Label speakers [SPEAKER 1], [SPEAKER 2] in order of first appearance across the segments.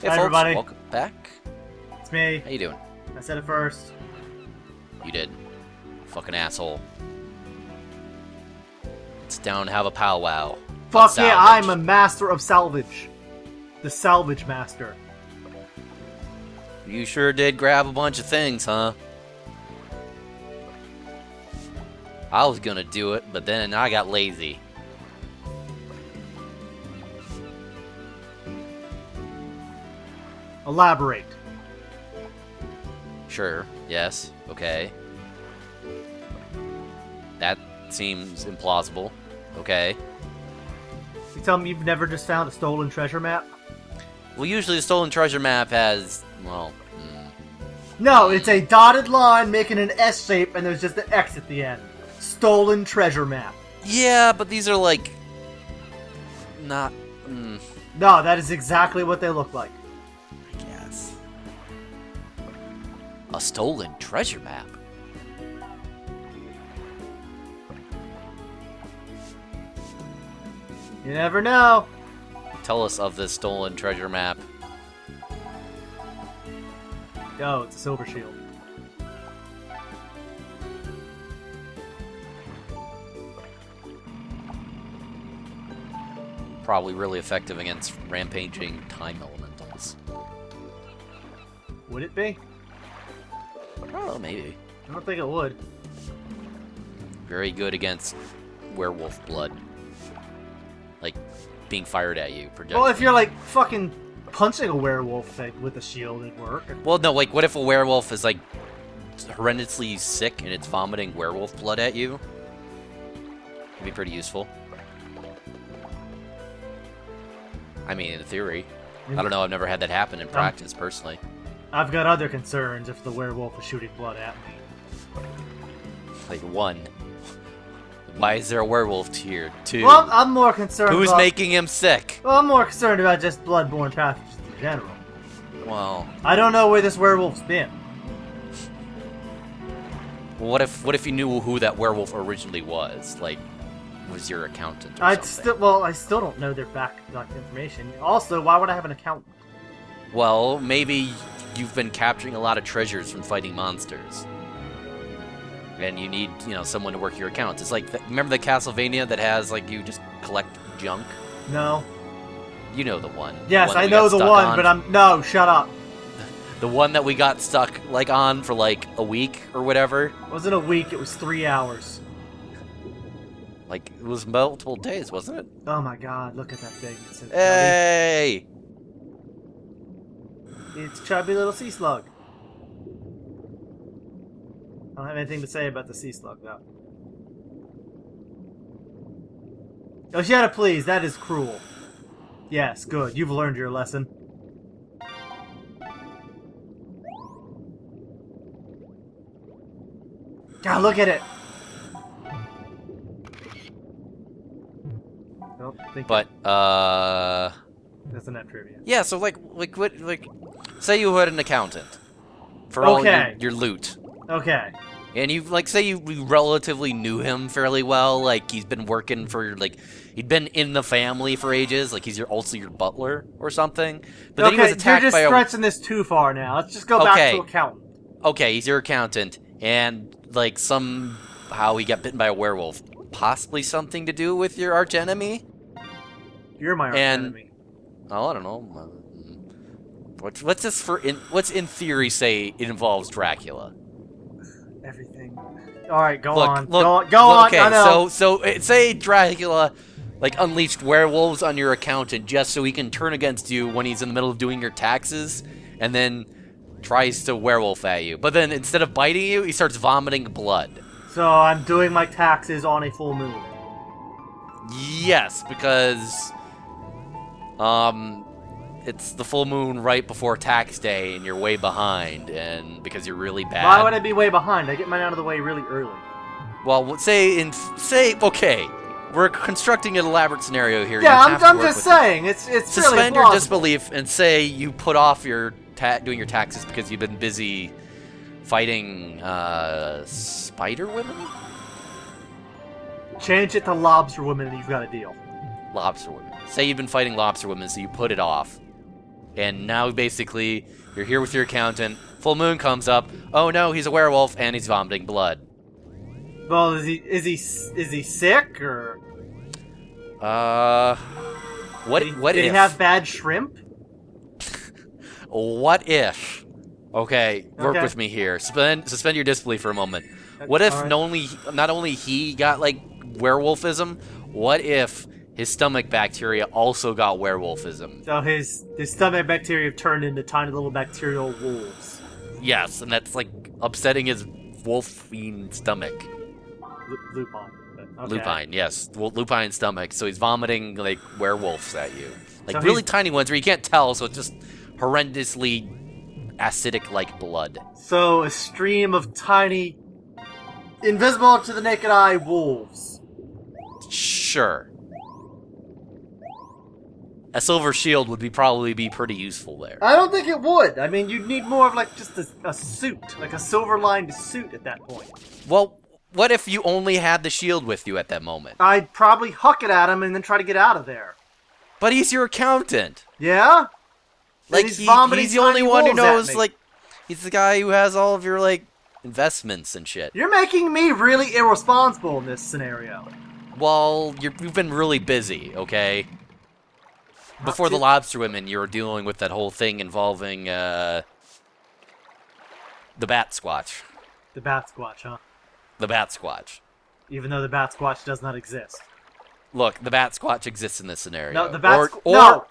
[SPEAKER 1] Hey
[SPEAKER 2] Hi,
[SPEAKER 1] folks,
[SPEAKER 2] everybody.
[SPEAKER 1] welcome back.
[SPEAKER 2] It's me.
[SPEAKER 1] How you doing?
[SPEAKER 2] I said it first.
[SPEAKER 1] You did. Fucking asshole. It's down to have a powwow.
[SPEAKER 2] Fuck yeah, I'm a
[SPEAKER 1] salvage.
[SPEAKER 2] master of salvage. The salvage master.
[SPEAKER 1] You sure did grab a bunch of things, huh? I was gonna do it, but then I got lazy.
[SPEAKER 2] Elaborate.
[SPEAKER 1] Sure, yes, okay. That seems implausible. Okay.
[SPEAKER 2] You tell me you've never just found a stolen treasure map?
[SPEAKER 1] Well, usually the stolen treasure map has, well,
[SPEAKER 2] No, it's a dotted line making an S shape and there's just an X at the end. Stolen treasure map.
[SPEAKER 1] yeah, but these are like, not,
[SPEAKER 2] No, that is exactly what they look like.
[SPEAKER 1] I guess. A stolen treasure map?
[SPEAKER 2] You never know.
[SPEAKER 1] Tell us of this stolen treasure map.
[SPEAKER 2] Oh, it's a silver shield.
[SPEAKER 1] Probably really effective against rampaging time elementals.
[SPEAKER 2] Would it be?
[SPEAKER 1] Oh, maybe.
[SPEAKER 2] I don't think it would.
[SPEAKER 1] Very good against werewolf blood. Like, being fired at you.
[SPEAKER 2] Well, if you're like fucking punching a werewolf with a shield, it'd work.
[SPEAKER 1] Well, no, like, what if a werewolf is, like, horrendously sick and it's vomiting werewolf blood at you? It'd be pretty useful. I mean, in theory. I don't know, I've never had that happen in practice, personally.
[SPEAKER 2] I've got other concerns if the werewolf is shooting blood at me.
[SPEAKER 1] Like, one. Why is there a werewolf here? Two.
[SPEAKER 2] Well, I'm more concerned
[SPEAKER 1] Who's
[SPEAKER 2] about...
[SPEAKER 1] making him sick?
[SPEAKER 2] Well, I'm more concerned about just bloodborne pathogens in general.
[SPEAKER 1] Well,
[SPEAKER 2] I don't know where this werewolf's been.
[SPEAKER 1] what if you knew who that werewolf originally was? Like, was your accountant or
[SPEAKER 2] I
[SPEAKER 1] something?
[SPEAKER 2] still don't know their back information. Also, why would I have an accountant?
[SPEAKER 1] Well, maybe you've been capturing a lot of treasures from fighting monsters. And you need, someone to work your accounts. It's like, remember the Castlevania that has, like, you just collect junk?
[SPEAKER 2] No.
[SPEAKER 1] You know the one.
[SPEAKER 2] Yes,
[SPEAKER 1] The one
[SPEAKER 2] I
[SPEAKER 1] that we
[SPEAKER 2] know
[SPEAKER 1] got
[SPEAKER 2] the
[SPEAKER 1] stuck
[SPEAKER 2] one,
[SPEAKER 1] on.
[SPEAKER 2] but no, shut up.
[SPEAKER 1] The one that we got stuck, like, on for, like, a week or whatever.
[SPEAKER 2] It wasn't a week, it was 3 hours.
[SPEAKER 1] Like, it was multiple days, wasn't it?
[SPEAKER 2] Oh my god, look at that thing. It's so
[SPEAKER 1] Hey!
[SPEAKER 2] chubby. It's a chubby little sea slug. I don't have anything to say about the sea slug, though. Oceana, please, that is cruel. Yes, good. You've learned your lesson. God, look at it! Nope,
[SPEAKER 1] But,
[SPEAKER 2] that's a net trivia.
[SPEAKER 1] yeah, so, like, say you had an accountant for all your loot.
[SPEAKER 2] Okay.
[SPEAKER 1] And you, like, say you relatively knew him fairly well, like, he's been working for, like, he'd been in the family for ages, like, he's also your butler or something. But then he was attacked
[SPEAKER 2] you're
[SPEAKER 1] by
[SPEAKER 2] just stretching this too far now. Let's just go back to accountant.
[SPEAKER 1] Okay, he's your accountant, and, like, somehow he got bitten by a werewolf. Possibly something to do with your archenemy?
[SPEAKER 2] You're my archenemy.
[SPEAKER 1] Oh, I don't know. What's in theory say it involves Dracula?
[SPEAKER 2] Everything. Alright, go
[SPEAKER 1] Look,
[SPEAKER 2] on.
[SPEAKER 1] look,
[SPEAKER 2] go on.
[SPEAKER 1] Okay,
[SPEAKER 2] I know.
[SPEAKER 1] so say Dracula, like, unleashed werewolves on your accountant just so he can turn against you when he's in the middle of doing your taxes, and then tries to werewolf at you. But then instead of biting you, he starts vomiting blood.
[SPEAKER 2] So I'm doing my taxes on a full moon.
[SPEAKER 1] Yes, because it's the full moon right before tax day, and you're way behind, and because you're really bad.
[SPEAKER 2] Why would I be way behind? I get mine out of the way really early.
[SPEAKER 1] Well, okay, we're constructing an elaborate scenario here.
[SPEAKER 2] Yeah,
[SPEAKER 1] You have
[SPEAKER 2] I'm
[SPEAKER 1] to work
[SPEAKER 2] just
[SPEAKER 1] with
[SPEAKER 2] saying, it's
[SPEAKER 1] Suspend
[SPEAKER 2] really
[SPEAKER 1] your
[SPEAKER 2] plausible.
[SPEAKER 1] disbelief and say you put off your doing your taxes because you've been busy fighting spider women.
[SPEAKER 2] Change it to lobster women and you've got a deal.
[SPEAKER 1] Lobster women. Say you've been fighting lobster women, so you put it off. And now basically you're here with your accountant. Full moon comes up. Oh no, he's a werewolf and he's vomiting blood.
[SPEAKER 2] Well, is he sick or?
[SPEAKER 1] What
[SPEAKER 2] Did he
[SPEAKER 1] if?
[SPEAKER 2] have bad shrimp?
[SPEAKER 1] What if? Okay, work
[SPEAKER 2] Okay.
[SPEAKER 1] with me here. Suspend your disbelief for a moment. What if
[SPEAKER 2] Alright.
[SPEAKER 1] not only he got like werewolfism? What if his stomach bacteria also got werewolfism?
[SPEAKER 2] So his stomach bacteria turned into tiny little bacterial wolves.
[SPEAKER 1] Yes, and that's like upsetting his wolfine stomach.
[SPEAKER 2] Lupine. Okay.
[SPEAKER 1] Lupine, yes. Lupine stomach. So he's vomiting like werewolves at you. Like
[SPEAKER 2] So
[SPEAKER 1] really
[SPEAKER 2] he's-
[SPEAKER 1] tiny ones where you can't tell, so it's just horrendously acidic like blood.
[SPEAKER 2] So a stream of tiny, invisible to the naked eye wolves.
[SPEAKER 1] Sure. A silver shield would probably be pretty useful there.
[SPEAKER 2] I don't think it would. I mean, you'd need more of like just a suit, like a silver-lined suit at that point.
[SPEAKER 1] Well, what if you only had the shield with you at that moment?
[SPEAKER 2] I'd probably huck it at him and then try to get out of there.
[SPEAKER 1] But he's your accountant.
[SPEAKER 2] Yeah?
[SPEAKER 1] Like
[SPEAKER 2] he's vomiting
[SPEAKER 1] he's the only
[SPEAKER 2] tiny
[SPEAKER 1] one who
[SPEAKER 2] wolves at
[SPEAKER 1] knows.
[SPEAKER 2] me.
[SPEAKER 1] Like he's the guy who has all of your like investments and shit.
[SPEAKER 2] You're making me really irresponsible in this scenario.
[SPEAKER 1] Well, you've been really busy, okay? Before the
[SPEAKER 2] too-
[SPEAKER 1] lobster women, you were dealing with that whole thing involving the Batsquatch.
[SPEAKER 2] The Batsquatch, huh?
[SPEAKER 1] The Batsquatch.
[SPEAKER 2] Even though the Batsquatch does not exist.
[SPEAKER 1] Look, the Batsquatch exists in this scenario.
[SPEAKER 2] No, the Batsquatch.
[SPEAKER 1] Or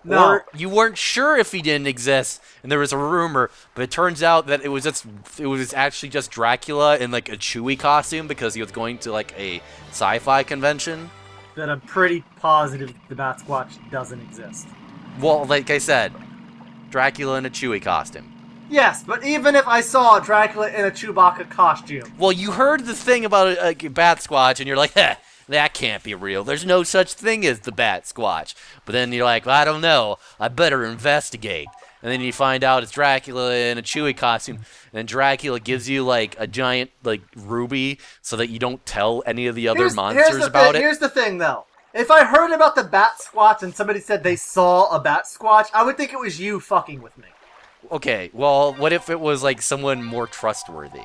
[SPEAKER 2] No.
[SPEAKER 1] Or you weren't sure if he didn't exist, and there was a rumor, but it turns out that it was actually just Dracula in like a Chewie costume because he was going to like a sci-fi convention.
[SPEAKER 2] That I'm pretty positive the Batsquatch doesn't exist.
[SPEAKER 1] Well, like I said, Dracula in a Chewie costume.
[SPEAKER 2] Yes, but even if I saw Dracula in a Chewbacca costume,
[SPEAKER 1] Well, you heard the thing about a Batsquatch, and you're like, that can't be real. There's no such thing as the Batsquatch. But then you're like, well, I don't know. I better investigate. And then you find out it's Dracula in a Chewie costume, and then Dracula gives you like a giant like ruby so that you don't tell any of the other monsters about it.
[SPEAKER 2] Here's the thing, though. If I heard about the Batsquatch and somebody said they saw a Batsquatch, I would think it was you fucking with me.
[SPEAKER 1] Okay, well, what if it was like someone more trustworthy?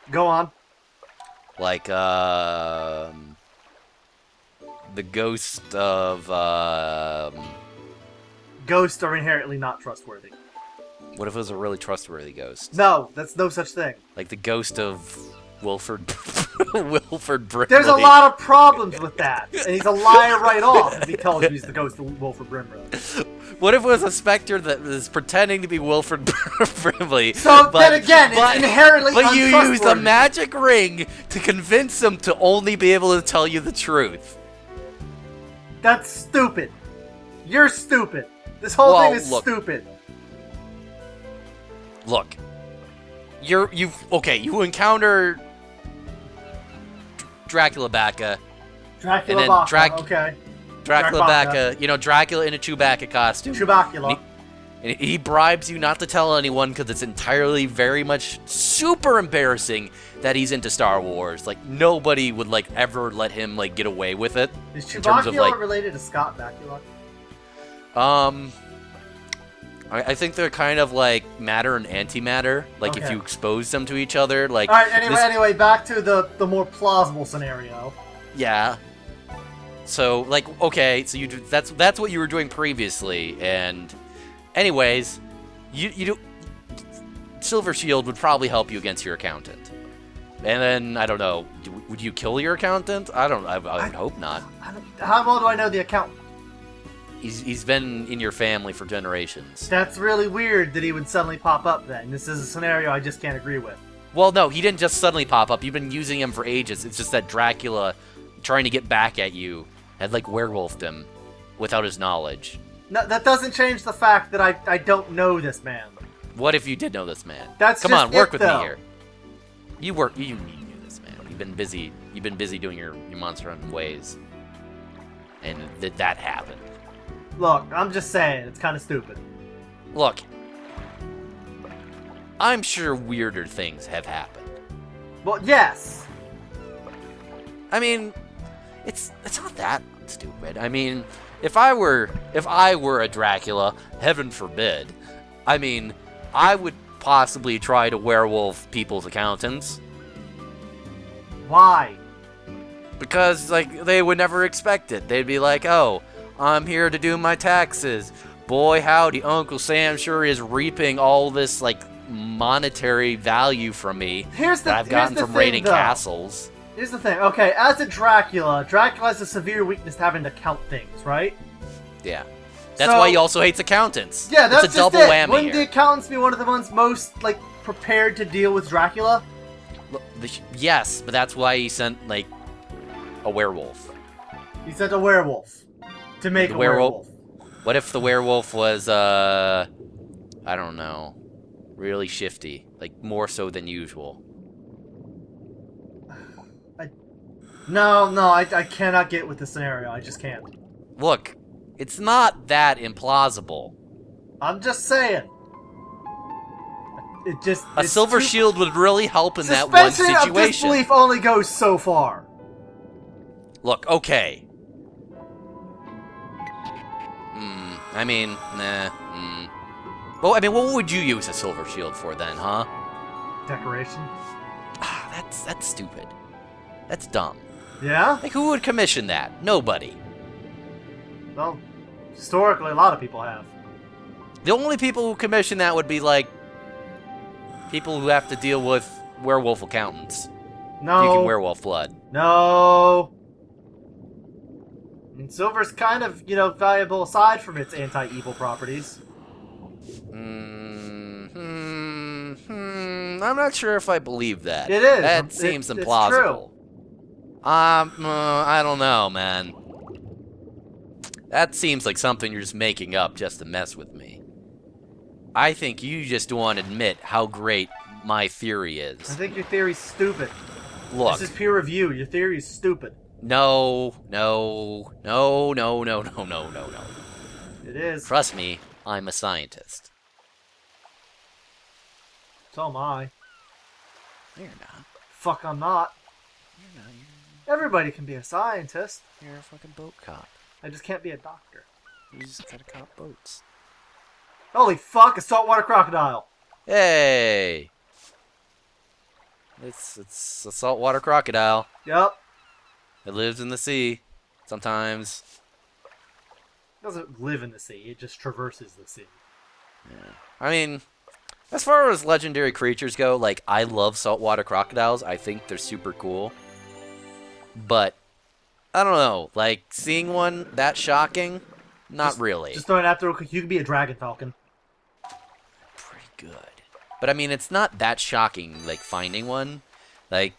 [SPEAKER 2] Go on.
[SPEAKER 1] Like, the ghost of,
[SPEAKER 2] Ghosts are inherently not trustworthy.
[SPEAKER 1] what if it was a really trustworthy ghost?
[SPEAKER 2] No, that's no such thing.
[SPEAKER 1] Like the ghost of Wilford Brimley.
[SPEAKER 2] There's a lot of problems with that, and he's a liar right off if he tells you he's the ghost of Wilford Brimley.
[SPEAKER 1] What if it was a specter that is pretending to be Wilford Brimley?
[SPEAKER 2] So then again, it's inherently
[SPEAKER 1] But you
[SPEAKER 2] untrustworthy.
[SPEAKER 1] used a magic ring to convince him to only be able to tell you the truth.
[SPEAKER 2] That's stupid. You're stupid. This whole
[SPEAKER 1] Well,
[SPEAKER 2] thing is
[SPEAKER 1] look.
[SPEAKER 2] stupid.
[SPEAKER 1] Look, you encounter Dracula-Chewbacca.
[SPEAKER 2] Dracula
[SPEAKER 1] And then
[SPEAKER 2] Bacca, okay.
[SPEAKER 1] Dracula-Chewbacca, Dracula in a Chewbacca costume.
[SPEAKER 2] Chewbacula.
[SPEAKER 1] And he bribes you not to tell anyone because it's entirely very much super embarrassing that he's into Star Wars. Like, nobody would, like, ever let him, like, get away with it.
[SPEAKER 2] Is
[SPEAKER 1] in terms of,
[SPEAKER 2] Chewbacula
[SPEAKER 1] like-
[SPEAKER 2] related to Scott Bakula?
[SPEAKER 1] I think they're kind of like matter and antimatter. Like, if
[SPEAKER 2] Okay.
[SPEAKER 1] you expose them to each other, like...
[SPEAKER 2] Alright, anyway,
[SPEAKER 1] this-
[SPEAKER 2] anyway, back to the more plausible scenario.
[SPEAKER 1] Yeah. So, like, okay, so that's what you were doing previously, and... Anyways, you do... Silver Shield would probably help you against your accountant. And then, I don't know, would you kill your accountant? I would hope not.
[SPEAKER 2] How well do I know the accountant?
[SPEAKER 1] He's been in your family for generations.
[SPEAKER 2] That's really weird that he would suddenly pop up then. This is a scenario I just can't agree with.
[SPEAKER 1] Well, no, he didn't just suddenly pop up. You've been using him for ages. It's just that Dracula, trying to get back at you, had, like, werewolfed him without his knowledge.
[SPEAKER 2] No, that doesn't change the fact that I don't know this man.
[SPEAKER 1] What if you did know this man?
[SPEAKER 2] That's
[SPEAKER 1] Come
[SPEAKER 2] just
[SPEAKER 1] on, work
[SPEAKER 2] it,
[SPEAKER 1] with
[SPEAKER 2] though.
[SPEAKER 1] me here. You knew this man. You've been busy doing your monster hunting ways. And that happened.
[SPEAKER 2] Look, I'm just saying, it's kind of stupid.
[SPEAKER 1] Look, I'm sure weirder things have happened.
[SPEAKER 2] Well, yes.
[SPEAKER 1] I mean, it's not that stupid. I mean, if I were a Dracula, heaven forbid, I mean, I would possibly try to werewolf people's accountants.
[SPEAKER 2] Why?
[SPEAKER 1] Because, like, they would never expect it. They'd be like, oh, I'm here to do my taxes. Boy, howdy, Uncle Sam sure is reaping all this, like, monetary value from me that I've gotten from raiding castles.
[SPEAKER 2] Here's the thing. Okay, as a Dracula has a severe weakness to having to count things, right?
[SPEAKER 1] Yeah. That's why he also hates accountants.
[SPEAKER 2] Yeah, that's
[SPEAKER 1] it's a double whammy.
[SPEAKER 2] Wouldn't the accountants be one of the ones most, like, prepared to deal with Dracula?
[SPEAKER 1] Yes, but that's why he sent, like, a werewolf.
[SPEAKER 2] He sent a werewolf to make a werewolf.
[SPEAKER 1] What if the werewolf was, I don't know, really shifty, like more so than usual?
[SPEAKER 2] I cannot get with the scenario. I just can't.
[SPEAKER 1] Look, it's not that implausible.
[SPEAKER 2] I'm just saying.
[SPEAKER 1] A silver shield would really help in that one situation.
[SPEAKER 2] Suspension of disbelief only goes so far.
[SPEAKER 1] Look, okay. I mean, nah. Well, I mean, what would you use a silver shield for then, huh?
[SPEAKER 2] Decoration.
[SPEAKER 1] That's stupid. That's dumb.
[SPEAKER 2] Yeah?
[SPEAKER 1] Like, who would commission that? Nobody.
[SPEAKER 2] Well, historically, a lot of people have.
[SPEAKER 1] The only people who commission that would be, like, people who have to deal with werewolf accountants.
[SPEAKER 2] No.
[SPEAKER 1] Puking werewolf blood.
[SPEAKER 2] No. I mean, silver's kind of, valuable aside from its anti-evil properties.
[SPEAKER 1] I'm not sure if I believe that.
[SPEAKER 2] It is.
[SPEAKER 1] That seems implausible.
[SPEAKER 2] It's true.
[SPEAKER 1] I don't know, man. That seems like something you're just making up just to mess with me. I think you just don't want to admit how great my theory is.
[SPEAKER 2] I think your theory's stupid.
[SPEAKER 1] Look.
[SPEAKER 2] This is peer review. Your theory is stupid.
[SPEAKER 1] No.
[SPEAKER 2] It is.
[SPEAKER 1] Trust me, I'm a scientist.
[SPEAKER 2] So am I.
[SPEAKER 1] No, you're not.
[SPEAKER 2] Fuck, I'm not.
[SPEAKER 1] You're not.
[SPEAKER 2] Everybody can be a scientist.
[SPEAKER 1] You're a fucking boat cop.
[SPEAKER 2] I just can't be a doctor.
[SPEAKER 1] You just gotta cop boats.
[SPEAKER 2] Holy fuck, a saltwater crocodile.
[SPEAKER 1] Hey! It's a saltwater crocodile.
[SPEAKER 2] Yep.
[SPEAKER 1] It lives in the sea. Sometimes.
[SPEAKER 2] It doesn't live in the sea, it just traverses the sea.
[SPEAKER 1] Yeah. I mean, as far as legendary creatures go, like, I love saltwater crocodiles. I think they're super cool. But, I don't know, like, seeing one that shocking? Not really.
[SPEAKER 2] Just throwing it out there real quick, you could be a dragon falcon.
[SPEAKER 1] Pretty good. But I mean, it's not that shocking, like, finding one. Like,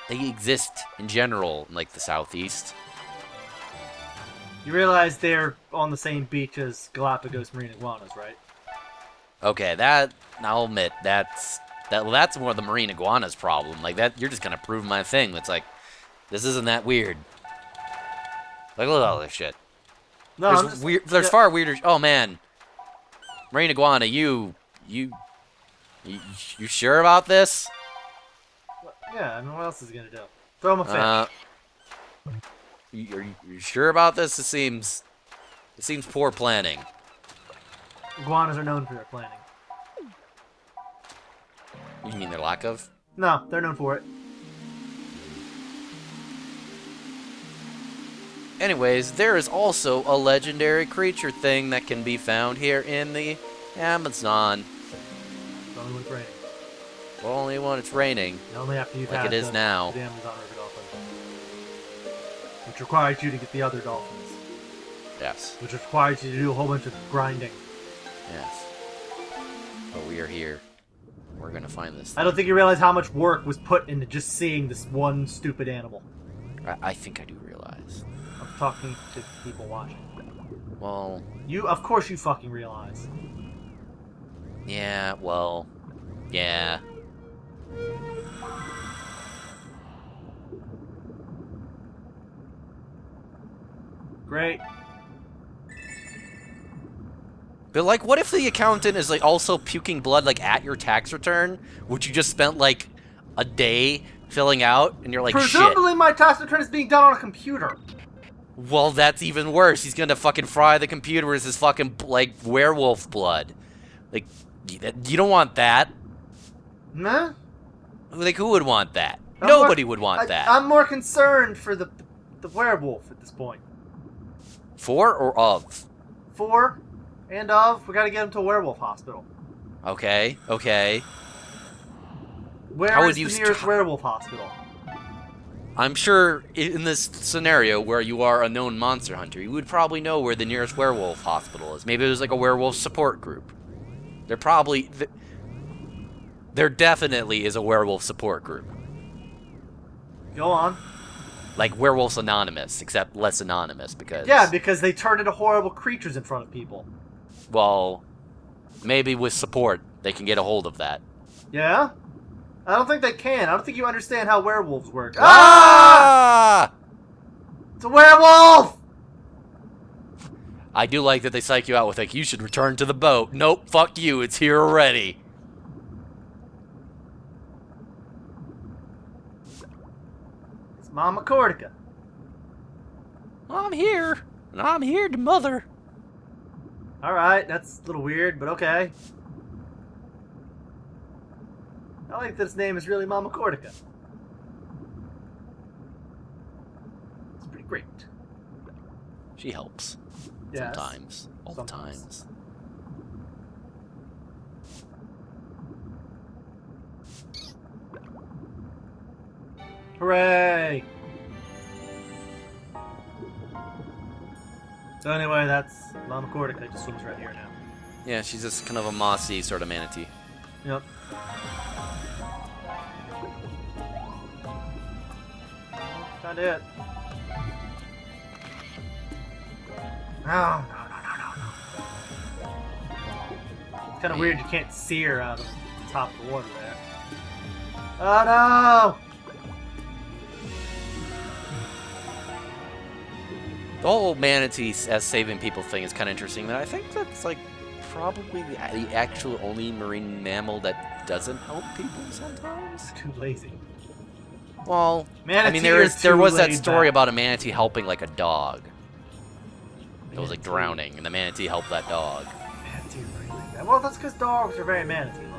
[SPEAKER 1] they exist in general in, like, the southeast.
[SPEAKER 2] You realize they're on the same beach as Galapagos marine iguanas, right?
[SPEAKER 1] Okay, I'll admit, that's more the marine iguana's problem. Like, that, you're just gonna prove my thing. It's like, this isn't that weird. Like, look at all this shit.
[SPEAKER 2] No,
[SPEAKER 1] there's far weirder. Oh man, marine iguana, you sure about this?
[SPEAKER 2] Yeah, I mean, what else is he gonna do? Throw him a fish.
[SPEAKER 1] Are you sure about this? It seems poor planning.
[SPEAKER 2] Iguanas are known for their planning.
[SPEAKER 1] You mean their lack of?
[SPEAKER 2] No, they're known for it.
[SPEAKER 1] Anyways, there is also a legendary creature thing that can be found here in the Amazon.
[SPEAKER 2] Only when it's raining.
[SPEAKER 1] Only when it's raining.
[SPEAKER 2] And only after you've
[SPEAKER 1] like
[SPEAKER 2] had
[SPEAKER 1] it is now.
[SPEAKER 2] The Amazon River dolphin. Which requires you to get the other dolphins.
[SPEAKER 1] Yes.
[SPEAKER 2] Which requires you to do a whole bunch of grinding.
[SPEAKER 1] Yes. But we are here. We're gonna find this thing.
[SPEAKER 2] I don't think you realize how much work was put into just seeing this one stupid animal.
[SPEAKER 1] I think I do realize.
[SPEAKER 2] I'm talking to people watching.
[SPEAKER 1] Well...
[SPEAKER 2] Of course you fucking realize.
[SPEAKER 1] Yeah, well... Yeah.
[SPEAKER 2] Great.
[SPEAKER 1] But, like, what if the accountant is, like, also puking blood, like, at your tax return? Which you just spent, like, a day filling out, and you're like,
[SPEAKER 2] Presumably
[SPEAKER 1] shit.
[SPEAKER 2] my tax return is being done on a computer.
[SPEAKER 1] Well, that's even worse. He's gonna fucking fry the computer with his fucking, like, werewolf blood. Like, you don't want that.
[SPEAKER 2] Nah?
[SPEAKER 1] Like, who would want that? Nobody would want that.
[SPEAKER 2] I'm more concerned for the werewolf at this point.
[SPEAKER 1] For or of?
[SPEAKER 2] For and of. We gotta get him to a werewolf hospital.
[SPEAKER 1] Okay, okay.
[SPEAKER 2] Where is the nearest werewolf hospital?
[SPEAKER 1] I'm sure in this scenario where you are a known monster hunter, you would probably know where the nearest werewolf hospital is. Maybe there's like a werewolf support group. There definitely is a werewolf support group.
[SPEAKER 2] Go on.
[SPEAKER 1] Like Werewolves Anonymous, except less anonymous because...
[SPEAKER 2] Yeah, because they turn into horrible creatures in front of people.
[SPEAKER 1] Well, maybe with support they can get a hold of that.
[SPEAKER 2] Yeah? I don't think they can. I don't think you understand how werewolves work.
[SPEAKER 1] Ah!
[SPEAKER 2] It's a werewolf!
[SPEAKER 1] I do like that they psych you out with, like, you should return to the boat. Nope, fuck you, it's here already.
[SPEAKER 2] It's Mama Cortica.
[SPEAKER 1] I'm here, and I'm here to mother.
[SPEAKER 2] Alright, that's a little weird, but okay. I like that his name is really Mama Cortica. It's pretty great.
[SPEAKER 1] She helps.
[SPEAKER 2] Yes.
[SPEAKER 1] Sometimes. All the times.
[SPEAKER 2] Hooray! So anyway, that's Mama Cortica. Just swims right here now.
[SPEAKER 1] Yeah, she's just kind of a mossy sort of manatee.
[SPEAKER 2] Yep. Kinda it. No. It's kinda weird you can't see her out of the top of the water there. Oh no!
[SPEAKER 1] The whole manatee as saving people thing is kind of interesting. But I think that's like probably the actual only marine mammal that doesn't help people sometimes.
[SPEAKER 2] Too lazy.
[SPEAKER 1] Well,
[SPEAKER 2] Manatee
[SPEAKER 1] I mean, there was that
[SPEAKER 2] laid
[SPEAKER 1] story
[SPEAKER 2] back.
[SPEAKER 1] about a manatee helping like a dog. It was like drowning, and the manatee helped that dog.
[SPEAKER 2] Manatee really bad. Well, that's because dogs are very manatee-like.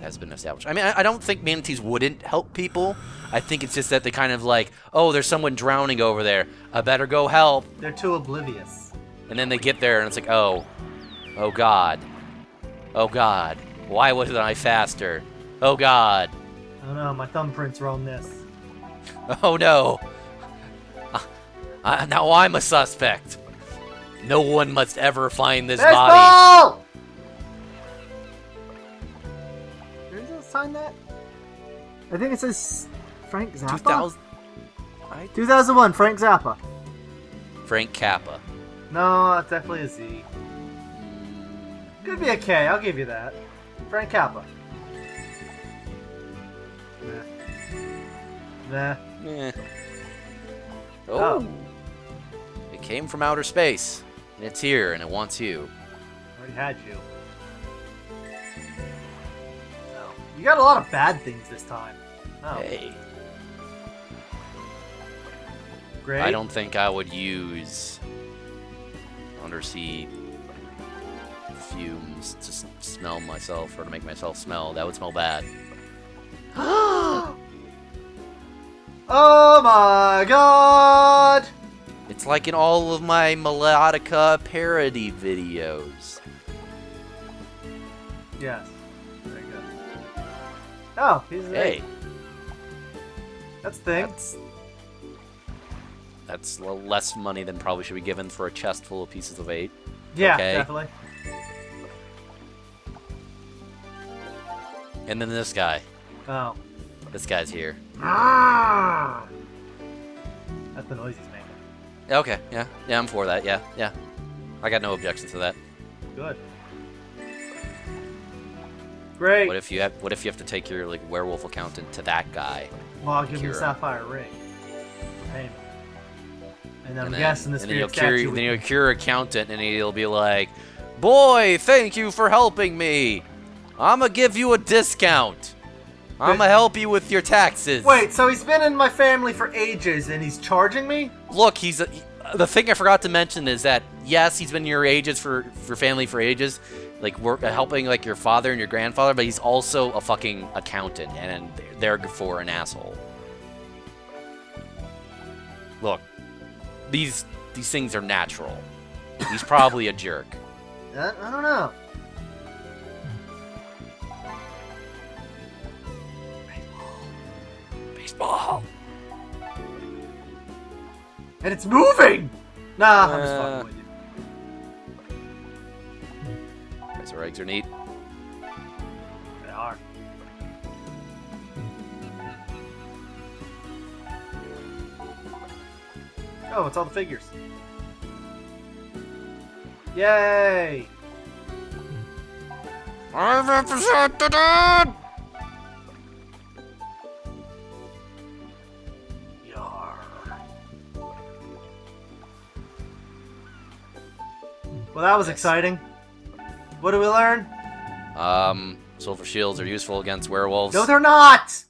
[SPEAKER 1] Has been established. I mean, I don't think manatees wouldn't help people. I think it's just that they kind of like, oh, there's someone drowning over there. I better go help.
[SPEAKER 2] They're too oblivious.
[SPEAKER 1] And then they get there, and it's like, oh God, why wasn't I faster? Oh God.
[SPEAKER 2] Oh no, my thumbprints are on this.
[SPEAKER 1] Oh no. Now I'm a suspect. No one must ever find this body.
[SPEAKER 2] Where does it sign that? I think it says Frank Zappa. 2001, Frank Zappa.
[SPEAKER 1] Frank Kappa.
[SPEAKER 2] No, it's definitely a Z. Could be a K, I'll give you that. Frank Kappa. Nah.
[SPEAKER 1] Eh. Oh. It came from outer space. And it's here, and it wants you.
[SPEAKER 2] Already had you. Oh. You got a lot of bad things this time. Oh.
[SPEAKER 1] Hey.
[SPEAKER 2] Great.
[SPEAKER 1] I don't think I would use undersea fumes to smell myself or to make myself smell. That would smell bad.
[SPEAKER 2] Oh my god!
[SPEAKER 1] It's like in all of my melodica parody videos.
[SPEAKER 2] Yes. Very good. Oh, he's
[SPEAKER 1] Hey.
[SPEAKER 2] That's the thing.
[SPEAKER 1] That's less money than probably should be given for a chest full of pieces of 8.
[SPEAKER 2] Yeah,
[SPEAKER 1] okay.
[SPEAKER 2] definitely.
[SPEAKER 1] And then this guy.
[SPEAKER 2] Oh.
[SPEAKER 1] This guy's here.
[SPEAKER 2] Ah! That's the noise he's making.
[SPEAKER 1] Okay, yeah. Yeah, I'm for that. Yeah, yeah. I got no objections to that.
[SPEAKER 2] Good. Great.
[SPEAKER 1] What if you have to take your like werewolf accountant to that guy?
[SPEAKER 2] Well, I'll give him a
[SPEAKER 1] Cure.
[SPEAKER 2] sapphire ring. For payment. And then I'm
[SPEAKER 1] And
[SPEAKER 2] guessing the
[SPEAKER 1] then
[SPEAKER 2] spirit
[SPEAKER 1] you'll
[SPEAKER 2] statue
[SPEAKER 1] cure,
[SPEAKER 2] would
[SPEAKER 1] then
[SPEAKER 2] be-
[SPEAKER 1] you'll cure accountant, and he'll be like, "Boy, thank you for helping me. I'ma give you a discount." I'm gonna help you with your taxes.
[SPEAKER 2] Wait, so he's been in my family for ages, and he's charging me?
[SPEAKER 1] Look, the thing I forgot to mention is that, yes, he's been in your family for ages, like, helping, like, your father and your grandfather, but he's also a fucking accountant, and therefore an asshole. Look, these things are natural. He's probably a jerk.
[SPEAKER 2] I don't know.
[SPEAKER 1] Baseball.
[SPEAKER 2] And it's moving! Nah, I'm just fucking with you.
[SPEAKER 1] Right, so our eggs are neat.
[SPEAKER 2] They are. Oh, it's all the figures. Yay!
[SPEAKER 1] I represent the dead!
[SPEAKER 2] Well, that was exciting. What did we learn?
[SPEAKER 1] Silver shields are useful against werewolves.
[SPEAKER 2] No, they're not!